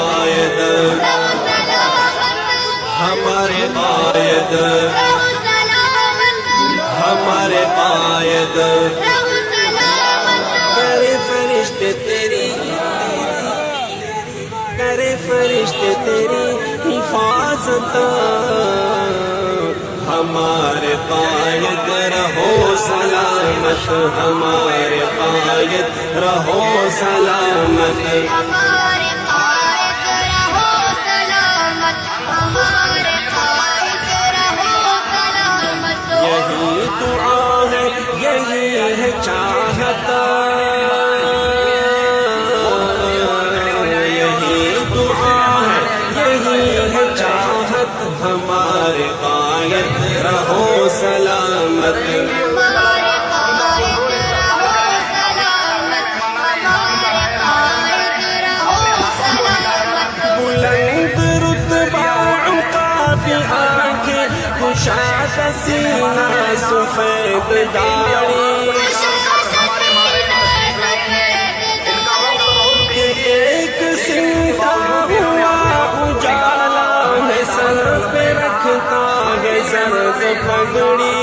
قائد ہمارے قائد ہمارے قائد کرے فرشتے تیری کرے فرشتے تیری حفاظت ہمارے قائد رہو سلامت ہمارے قائد رہو سلامت ہمارے قائد رہو سلامت ہمارے قائد رہو سلامت یہی دعا ہے یہی ہے چاہت یہی دعا ہے یہی ہے چاہت ہمارے قائد رہو سلامت ہمارے قائد رہو سلامت ہمارے قائد رہو سلامت بلند رتبہ عقاب آنکھیں کشاد سینہ سفید داڑھی ایک سنتا ہوا اجالا ہے سر پہ رکھتا ہے سرد پگڑی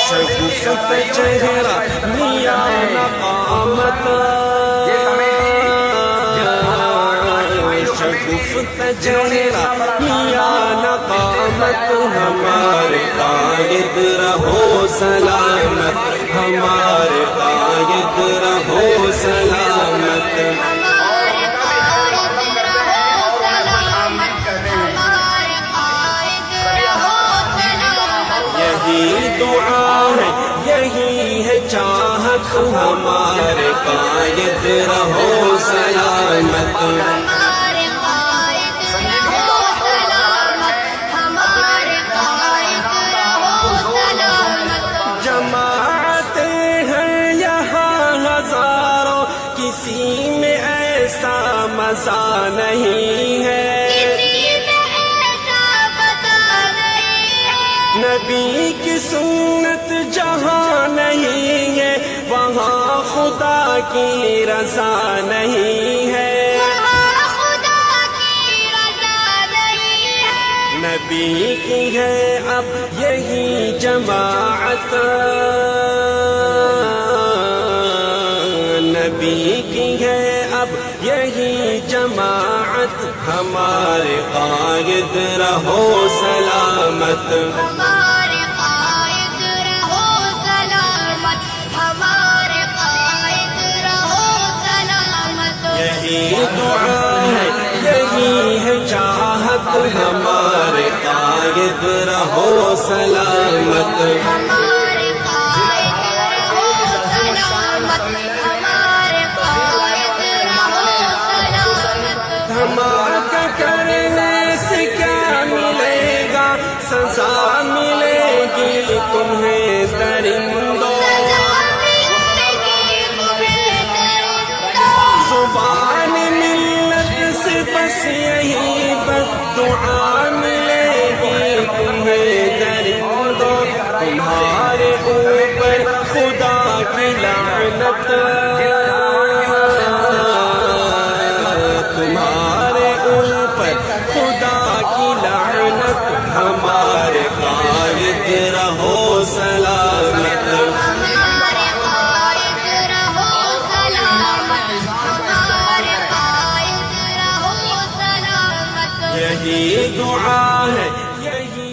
شگفت چہرہ میاں قامت شگفت چہرہ میاں قامت ہمارے قائد رہو سلامت ہمارے قائد رہو سلامت ہمارے قائد رہو سلامت ہمارے قائد رہو سلامت یہی دعا ہے یہی ہے چاہت ہمارے قائد رہو سلامت ہمارے قائد رہو سلامت ہمارے قائد رہو سلامت جماعتیں ہیں یہاں ہزاروں کسی میں ایسا مزہ نہیں ہے کسی میں ایسا پتہ نہیں ہے نبی کی سنت جہاں نہیں ہے وہاں خدا کی رضا نہیں ہے وہاں خدا کی رضا نہیں ہے نبی کی ہے اب یہی جماعت نبی کی ہے اب یہی جماعت ہمارے قائد رہو سلامت ہمارے قائد رہو سلامت ہمارے قائد رہو سلامت یہی دعا ہے یہی ہے چاہت ہمارے قائد رہو سلامت ہمارے قائد رہو سلامت ہمارے قائد رہو سلامت دھماکہ کرنے سے کیا ملے گا سزا ملے گی تمہیں درندوں زبان ملت سے بس یہی بد دعا ملے گی تمہیں درندوں تمہارے اوپر خدا کی لعنت تمہارے اوپر خدا کی لعنت ہمارے قائد رہو سلامت ہمارے قائد رہو سلامت ہمارے قائد رہو سلامت یہی دعا ہے یہی